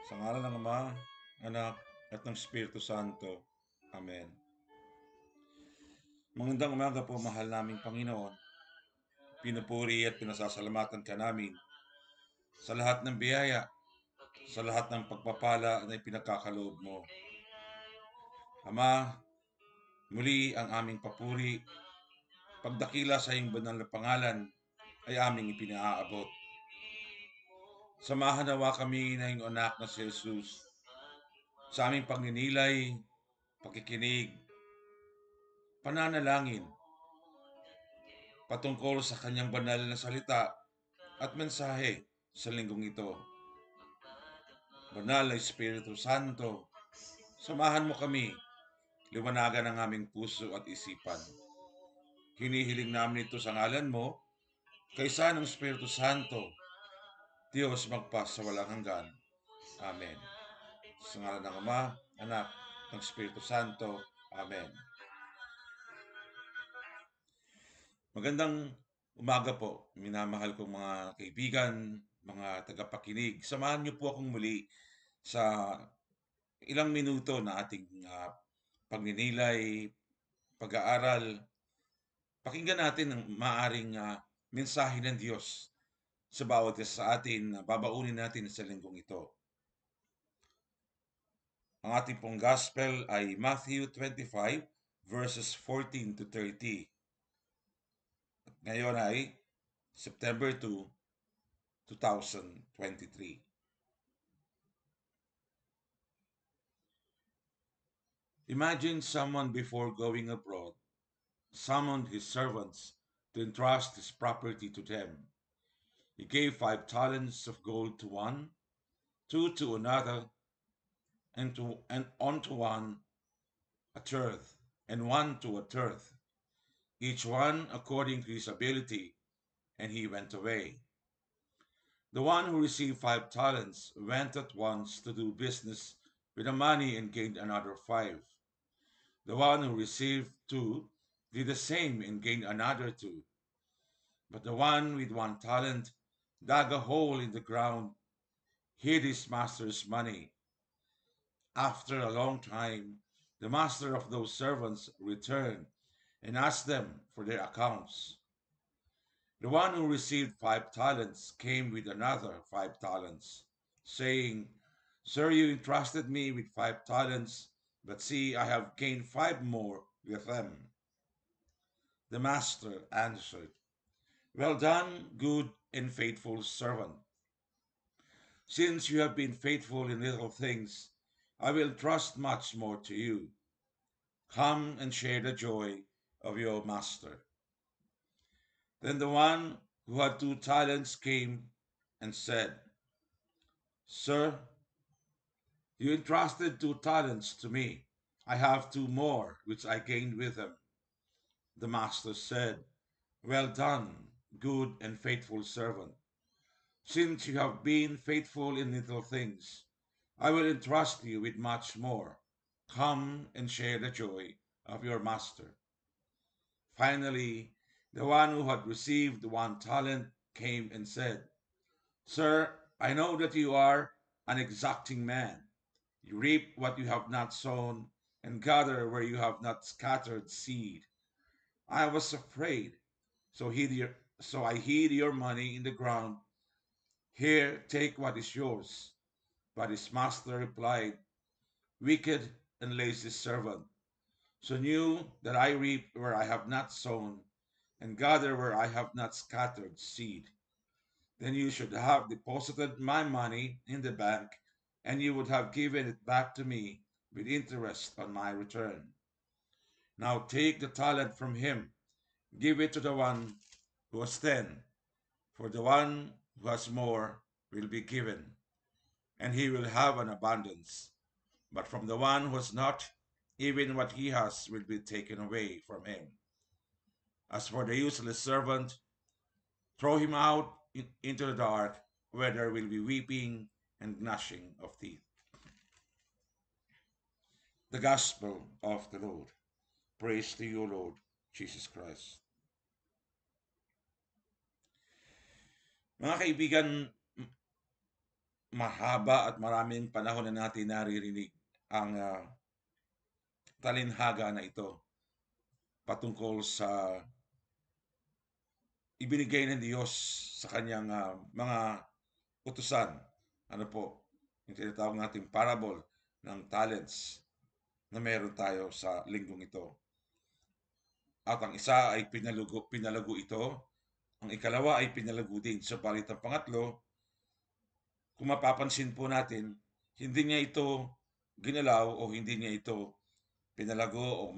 Sa ngalan ng Ama, Anak, at ng Espiritu Santo. Amen. Magandang umaga po, mahal naming Panginoon. Pinupuri at pinasasalamatan ka namin sa lahat ng biyaya, sa lahat ng pagpapala na ipinagkakaloob mo. Ama, muli ang aming papuri, pagdakila sa iyong banal na pangalan ay aming ipinaaabot. Samahan nawa kami na iyong anak na si Jesus sa aming pagninilay, pakikinig, pananalangin, patungkol sa kanyang banal na salita at mensahe sa linggong ito. Banal na Espiritu Santo, samahan mo kami, liwanagan ang aming puso at isipan. Hinihiling namin ito sa ngalan mo, kaysa ng Espiritu Santo, Diyos magpa sa walang hanggan. Amen. Sa ngalan ng Ama, Anak, ng Espiritu Santo. Amen. Magandang umaga po, minamahal kong mga kaibigan, mga tagapakinig. Samahan niyo po akong muli sa ilang minuto na ating pagninilay, pag-aaral. Pakinggan natin ang maaring mensahe ng Diyos sa bawat isa sa atin na babaunin natin sa linggong ito. Ang ating pong gospel ay Matthew 25 verses 14 to 30. At ngayon ay September 2, 2023. Imagine someone before going abroad summoned his servants to entrust his property to them. He gave 5 talents of gold to one, two to another, and unto one a third, and one to a third, each one according to his ability, and he went away. The one who received 5 talents went at once to do business with the money and gained another 5. The one who received 2 did the same and gained another 2. But the one with 1 talent dug a hole in the ground, hid his master's money. After a long time, the master of those servants returned and asked them for their accounts. The one who received 5 talents came with another 5 talents, saying, Sir, you entrusted me with 5 talents, but see, I have gained 5 more with them. The master answered, Well done, good and faithful servant. Since you have been faithful in little things, I will trust much more to you. Come and share the joy of your master. Then the one who had 2 talents came and said, Sir, you entrusted 2 talents to me. I have 2 more, which I gained with them. The master said, Well done, good and faithful servant. Since you have been faithful in little things, I will entrust you with much more. Come and share the joy of your master. Finally, the one who had received 1 talent came and said, Sir, I know that you are an exacting man. You reap what you have not sown, and gather where you have not scattered seed. I was afraid, so I hid your money in the ground. Here, take what is yours. But his master replied, Wicked and lazy servant, so knew that I reap where I have not sown, and gather where I have not scattered seed. Then you should have deposited my money in the bank, and you would have given it back to me with interest on my return. Now take the talent from him, give it to the one who has 10, for the one who has more will be given, and he will have an abundance. But from the one who has not, even what he has will be taken away from him. As for the useless servant, throw him out into the dark, where there will be weeping and gnashing of teeth. The Gospel of the Lord. Praise to you, Lord Jesus Christ. Mga kaibigan, mahaba at maraming panahon na natin naririnig ang talinhaga na ito patungkol sa ibinigay ng Diyos sa kanyang mga utusan. Ano po, yung tinatawag nating parable ng talents na meron tayo sa linggong ito. At ang isa ay pinalago ito, ang ikalawa ay pinalago din. Subalit ang pangatlo, kung mapapansin po natin, hindi niya ito ginalaw o hindi niya ito pinalago o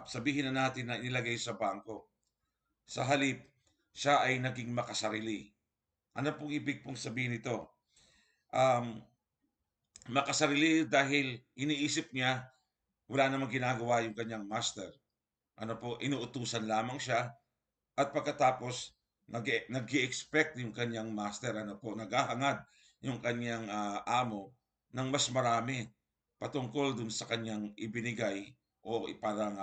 sabihin na natin na inilagay sa bangko. Sa halip, siya ay naging makasarili. Ano pong ibig pong sabihin nito? Makasarili dahil iniisip niya wala namang ginagawa yung kanyang master. Ano po, inuutusan lamang siya at pagkatapos nag-expect yung kanyang master, ano po, naghahangad yung kanyang amo ng mas marami patungkol dun sa kanyang ibinigay o parang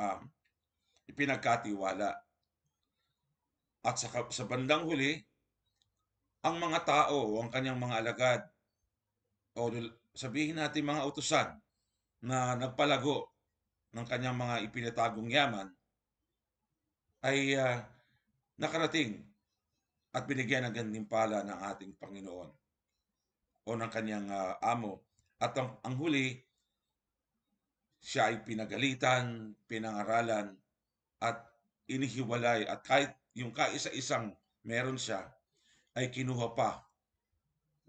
ipinagkatiwala. At sa bandang huli, ang mga tao o ang kanyang mga alagad o sabihin natin mga utusan na nagpalago ng kanyang mga ipinatagong yaman ay nakarating at binigyan ng gantimpala ng ating Panginoon o ng kanyang amo. At ang huli, siya ay pinagalitan, pinangaralan, at inihiwalay. At kahit yung kaisa-isang meron siya, ay kinuha pa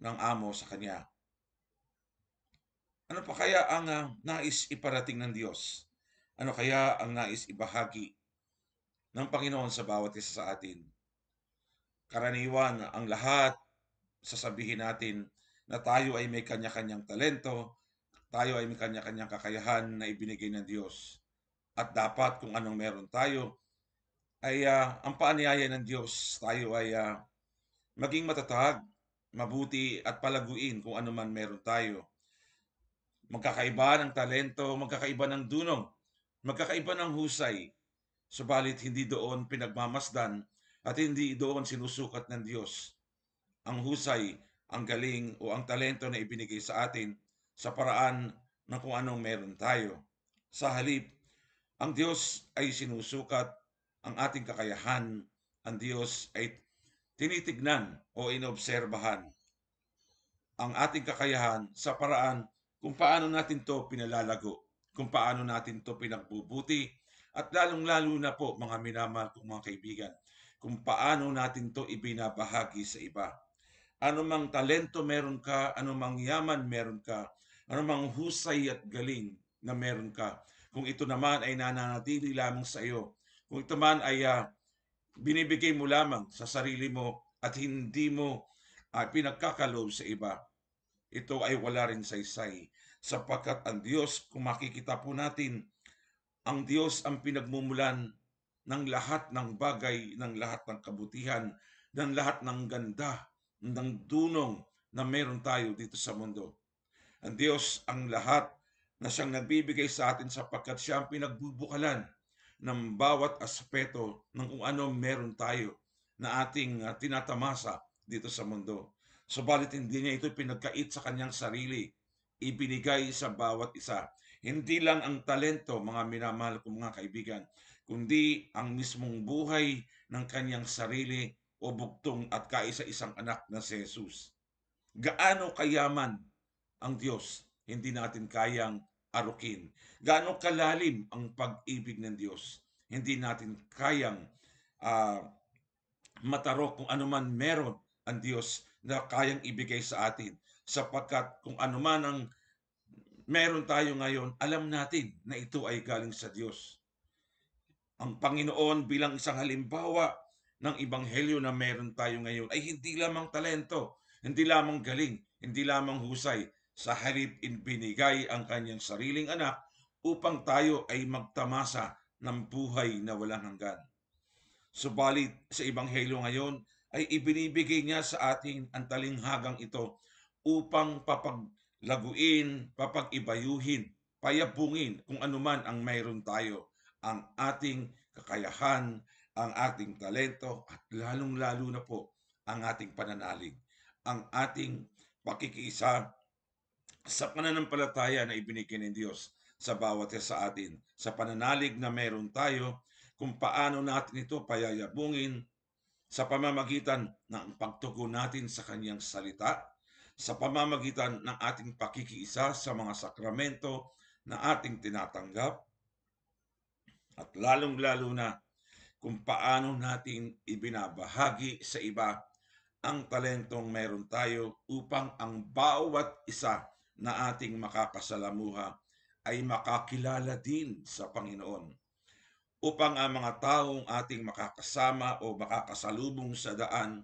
ng amo sa kanya. Ano pa kaya ang nais iparating ng Diyos? Ano kaya ang nais ibahagi ng Panginoon sa bawat isa sa atin? Karaniwan, ang lahat, sasabihin natin na tayo ay may kanya-kanyang talento, tayo ay may kanya-kanyang kakayahan na ibinigay ng Diyos. At dapat kung anong meron tayo, ay ang paanyaya ng Diyos, tayo ay maging matatag, mabuti at palaguin kung ano man meron tayo. Magkakaiba ng talento, magkakaiba ng dunong, magkakaiba ng husay, subalit hindi doon pinagmamasdan at hindi doon sinusukat ng Diyos ang husay, ang galing o ang talento na ibinigay sa atin sa paraan ng kung anong meron tayo. Sa halip, ang Diyos ay sinusukat ang ating kakayahan. Ang Diyos ay tinitignan o inobserbahan ang ating kakayahan sa paraan kung paano natin to pinalalago, kung paano natin to pinagbubuti, at lalong-lalo na po mga minamahal kong mga kaibigan, kung paano natin to ibinabahagi sa iba. Ano mang talento meron ka, ano mang yaman meron ka, ano mang husay at galing na meron ka, kung ito naman ay nananatili lamang sa iyo, kung ito man ay binibigay mo lamang sa sarili mo at hindi mo pinagkakaloob sa iba, ito ay wala rin saysay sapagkat ang Diyos, kung makikita po natin, ang Diyos ang pinagmumulan ng lahat ng bagay, ng lahat ng kabutihan, ng lahat ng ganda, ng dunong na meron tayo dito sa mundo. Ang Diyos ang lahat na siyang nagbibigay sa atin sapagkat siya ang pinagbubukalan ng bawat aspeto ng kung ano meron tayo na ating tinatamasa dito sa mundo. Subalit hindi niya ito pinagkait sa kanyang sarili. Ibinigay sa bawat isa. Hindi lang ang talento, mga minamahal kong mga kaibigan, kundi ang mismong buhay ng kanyang sarili o bugtong at kaisa-isang anak na si Jesus. Gaano kayaman ang Diyos, hindi natin kayang arukin. Gaano kalalim ang pag-ibig ng Diyos, hindi natin kayang uh, matarok kung ano man meron ang Diyos na kayang ibigay sa atin. Sapagkat kung ano man ang meron tayo ngayon, alam natin na ito ay galing sa Diyos. Ang Panginoon bilang isang halimbawa ng ebanghelyo na meron tayo ngayon ay hindi lamang talento, hindi lamang galing, hindi lamang husay. Sa halip binigay ang kanyang sariling anak upang tayo ay magtamasa ng buhay na walang hanggan. Subalit sa ebanghelyo ngayon ay ibinibigay niya sa atin ang talinghagang ito upang papaglaguin, papag-ibayuhin, payabungin kung anuman ang mayroon tayo, ang ating kakayahan, ang ating talento at lalong-lalo na po ang ating pananalig, ang ating pakikiisa sa pananampalataya na ibinigay ng Diyos sa bawat isa sa atin. Sa pananalig na meron tayo, kung paano natin ito payayabungin sa pamamagitan ng pagtugon natin sa kanyang salita, sa pamamagitan ng ating pakikiisa sa mga sakramento na ating tinatanggap, at lalong-lalo na kung paano natin ibinabahagi sa iba ang talentong meron tayo upang ang bawat isa na ating makakasalamuha ay makakilala din sa Panginoon. Upang ang mga taong ating makakasama o makakasalubong sa daan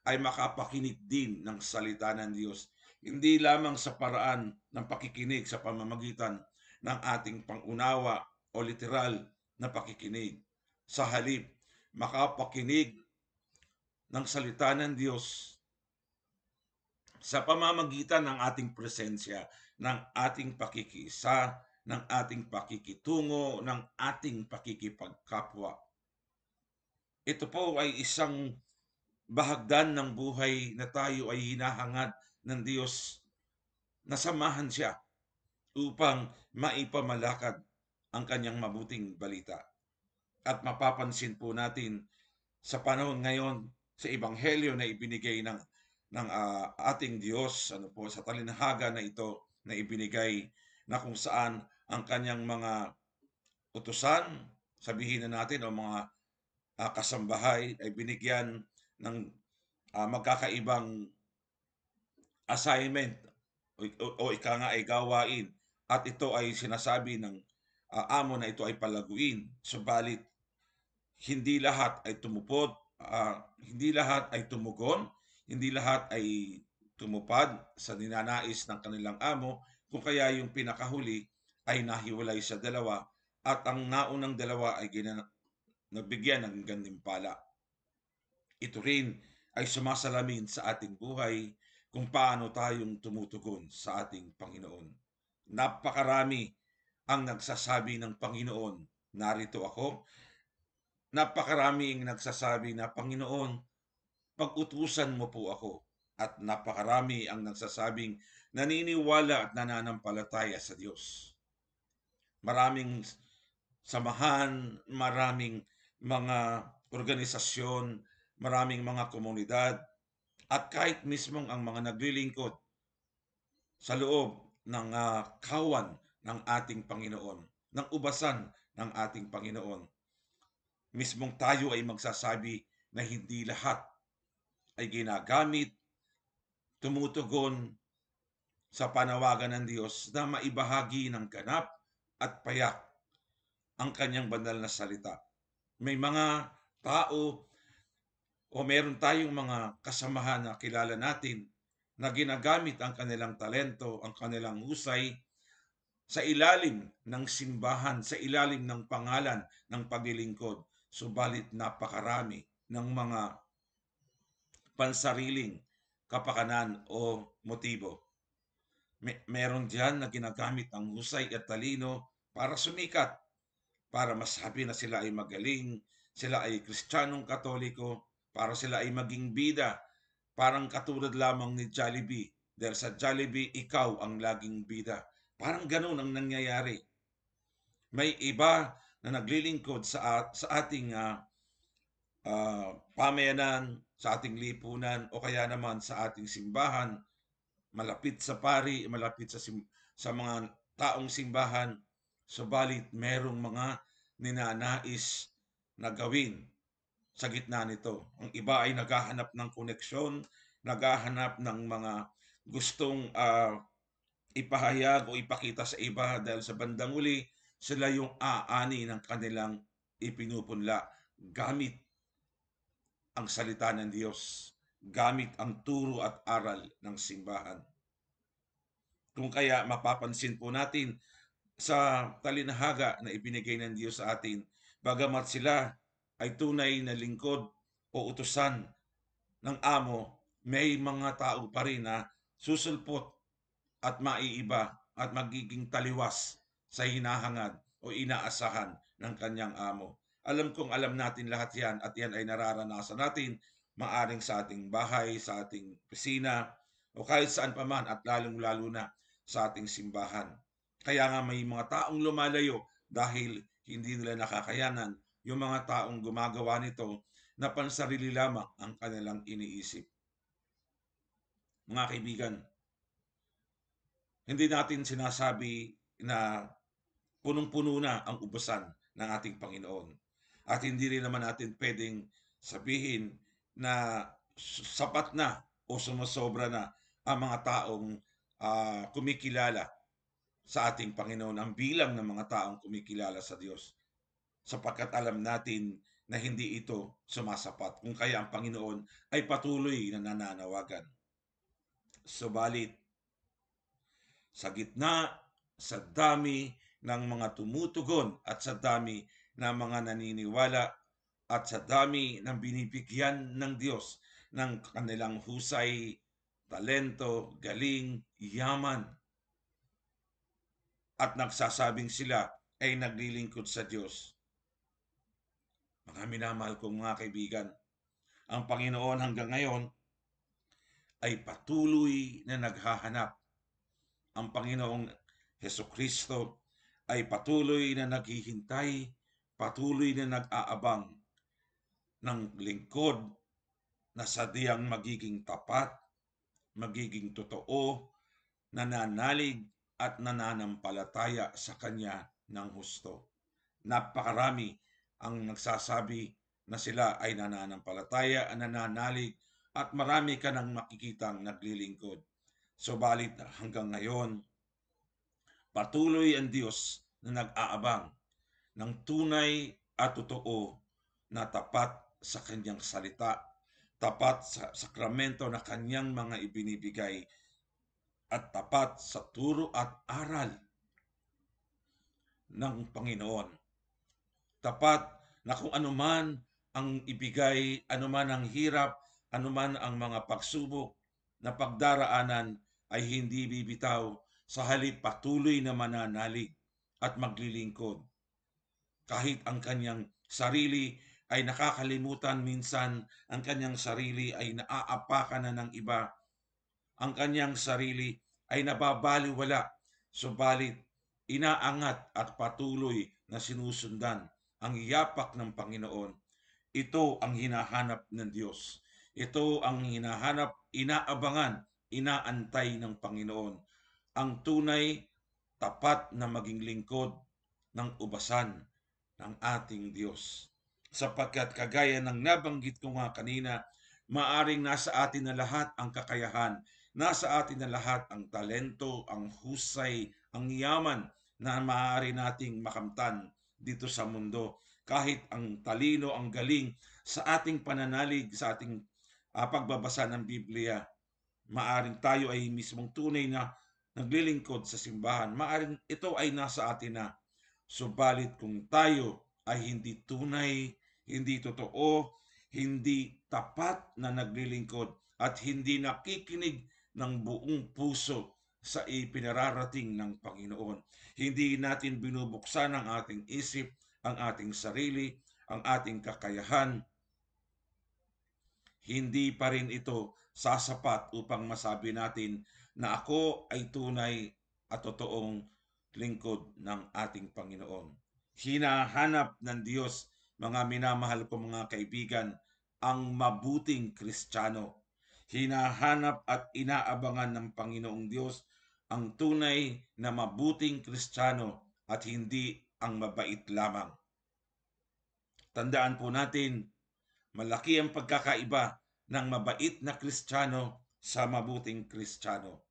ay makapakinig din ng salita ng Diyos. Hindi lamang sa paraan ng pakikinig sa pamamagitan ng ating pangunawa o literal na pakikinig. Sa halip, makapakinig ng salita ng Diyos sa pamamagitan ng ating presensya, ng ating pakikiisa, ng ating pakikitungo, ng ating pakikipagkapwa. Ito po ay isang bahagdan ng buhay na tayo ay hinahangad ng Diyos na samahan siya upang maipamalakad ang kanyang mabuting balita. At mapapansin po natin sa panahon ngayon sa ebanghelyo na ibinigay ng ating Diyos, ano po, sa talinhaga na ito na ibinigay, na kung saan ang kanyang mga utusan, sabihin na natin, o mga kasambahay ay binigyan ng magkakaibang assignment o ika nga ay gawain, at ito ay sinasabi ng amo na ito ay palaguin. Subalit hindi lahat ay tumupod, hindi lahat ay tumugon, hindi lahat ay tumupad sa ninanais ng kanilang amo, kung kaya yung pinakahuli ay nahiwalay sa dalawa, at ang naunang dalawa ay nabigyan ng gantimpala. Ito rin ay sumasalamin sa ating buhay kung paano tayong tumutugon sa ating Panginoon. Napakarami ang nagsasabi ng Panginoon, narito ako. Napakaraming nagsasabi na, Panginoon, pag-utusan mo po ako. At napakarami ang nagsasabing naniniwala at nananampalataya sa Diyos. Maraming samahan, maraming mga organisasyon, maraming mga komunidad, at kahit mismong ang mga naglilingkod sa loob ng kawan ng ating Panginoon, ng ubasan ng ating Panginoon. Mismong tayo ay magsasabi na hindi lahat ay ginagamit, tumutugon sa panawagan ng Diyos na maibahagi ng ganap at payak ang kanyang banal na salita. May mga tao o meron tayong mga kasamahan na kilala natin na ginagamit ang kanilang talento, ang kanilang husay sa ilalim ng simbahan, sa ilalim ng pangalan ng paglilingkod. Subalit napakarami ng mga pansariling kapakanan o motibo. Meron diyan na ginagamit ang husay at talino para sumikat, para masabi na sila ay magaling, sila ay Kristiyanong Katoliko, para sila ay maging bida, parang katulad lamang ni Jollibee. Dahil sa Jollibee, ikaw ang laging bida. Parang ganun ang nangyayari. May iba na naglilingkod sa ating pamayanan, sa ating lipunan, o kaya naman sa ating simbahan, malapit sa pari, malapit sa mga taong simbahan, subalit merong mga ninanais na gawin sa gitna nito. Ang iba ay naghahanap ng koneksyon, naghahanap ng mga gustong ipahayag o ipakita sa iba, dahil sa bandang uli, sila yung aani ng kanilang ipinupunla gamit ang salita ng Diyos, gamit ang turo at aral ng simbahan. Kung kaya mapapansin po natin sa talinhaga na ibinigay ng Diyos sa atin, bagamat sila ay tunay na lingkod o utusan ng amo, may mga tao pa rin na susulpot at maiiba at magiging taliwas sa hinahangad o inaasahan ng kanyang amo. Alam kong alam natin lahat yan, at yan ay nararanasan natin maaring sa ating bahay, sa ating opisina, o kahit saan pa man at lalong-lalo na sa ating simbahan. Kaya nga may mga taong lumalayo dahil hindi nila nakakayanan, yung mga taong gumagawa nito na pansarili lamang ang kanilang iniisip. Mga kaibigan, hindi natin sinasabi na punong-puno na ang ubusan ng ating Panginoon. At hindi rin naman natin pwedeng sabihin na sapat na o sumasobra na ang mga taong kumikilala sa ating Panginoon, ang bilang ng mga taong kumikilala sa Diyos. Sapagkat alam natin na hindi ito sumasapat, kung kaya ang Panginoon ay patuloy na nananawagan. Subalit, sa gitna, sa dami ng mga tumutugon at sa dami ng mga naniniwala at sa dami ng binibigyan ng Diyos ng kanilang husay, talento, galing, yaman, at nagsasabing sila ay naglilingkod sa Diyos. Mga minamahal kong mga kaibigan, ang Panginoon hanggang ngayon ay patuloy na naghahanap. Ang Panginoong Hesukristo ay patuloy na naghihintay, patuloy na nag-aabang ng lingkod na sadyang magiging tapat, magiging totoo, nananalig at nananampalataya sa Kanya ng husto. Napakarami ang nagsasabi na sila ay nananampalataya, nananalig, at marami ka nang makikitang naglilingkod. Subalit hanggang ngayon, patuloy ang Diyos na nag-aabang ng tunay at totoo na tapat sa Kanyang salita, tapat sa sakramento na Kanyang mga ibinibigay, at tapat sa turo at aral ng Panginoon. Tapat na kung anuman ang ibigay, anuman ang hirap, anuman ang mga pagsubok na pagdaraanan ay hindi bibitaw, sa halip patuloy na mananalig at maglilingkod. Kahit ang kanyang sarili ay nakakalimutan minsan, ang kanyang sarili ay naaapakan na ng iba, ang kanyang sarili ay nababaliwala, subalit inaangat at patuloy na sinusundan ang yapak ng Panginoon. Ito ang hinahanap ng Diyos. Ito ang hinahanap, inaabangan, inaantay ng Panginoon. Ang tunay, tapat na maging lingkod ng ubasan ng ating Diyos. Sapagkat kagaya ng nabanggit ko nga kanina, maaring nasa atin na lahat ang kakayahan, nasa atin na lahat ang talento, ang husay, ang yaman na maaari nating makamtan dito sa mundo. Kahit ang talino, ang galing sa ating pananalig, sa ating pagbabasa ng Biblia, maaring tayo ay mismong tunay na naglilingkod sa simbahan. Maaring ito ay nasa atin na. Subalit kung tayo ay hindi tunay, hindi totoo, hindi tapat na naglilingkod at hindi nakikinig ng buong puso sa ipinararating ng Panginoon, hindi natin binubuksan ang ating isip, ang ating sarili, ang ating kakayahan, hindi pa rin ito sasapat upang masabi natin na ako ay tunay at totoong lingkod ng ating Panginoon. Hinahanap ng Diyos, mga minamahal ko mga kaibigan, ang mabuting Kristiyano. Hinahanap at inaabangan ng Panginoong Diyos ang tunay na mabuting Kristiyano at hindi ang mabait lamang. Tandaan po natin, malaki ang pagkakaiba ng mabait na Kristiyano sa mabuting Kristiyano.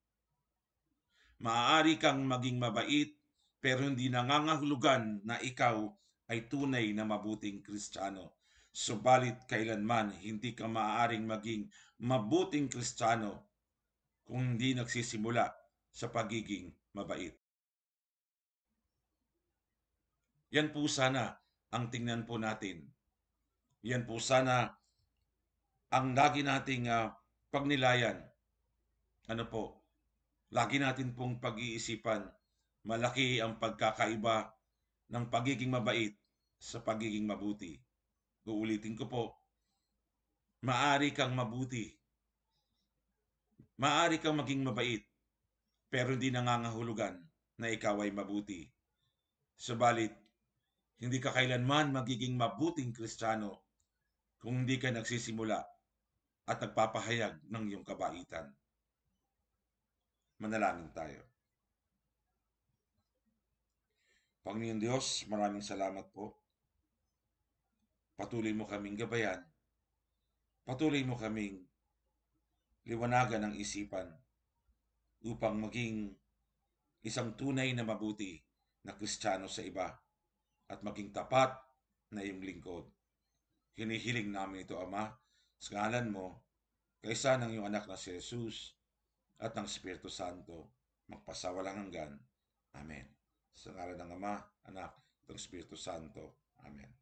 Maaari kang maging mabait pero hindi nangangahulugan na ikaw ay tunay na mabuting Kristiyano. Subalit kailanman hindi ka maaaring maging mabuting Kristiyano kung hindi nagsisimula sa pagiging mabait. Yan po sana ang tingnan po natin. Yan po sana ang lagi nating pagnilayan. Ano po? Lagi natin pong pag-iisipan, malaki ang pagkakaiba ng pagiging mabait sa pagiging mabuti. Uulitin ko po, maari kang mabuti, Maaari kang maging mabait, pero hindi nangangahulugan na ikaw ay mabuti. Subalit, hindi ka kailanman magiging mabuting Kristiyano kung hindi ka nagsisimula at nagpapahayag ng iyong kabaitan. Manalangin tayo. Panginoon Diyos, maraming salamat po. Patuloy mo kaming gabayan. Patuloy mo kaming liwanagan ng isipan upang maging isang tunay na mabuti na Kristiyano sa iba at maging tapat na iyong lingkod. Hinihiling namin ito, Ama, sa ngalan mo, kaysa ng iyong anak na si Jesus at ng Espiritu Santo, magpasawalang hanggan. Amen. Sa ngalan ng Ama, Anak, at ng Espiritu Santo. Amen.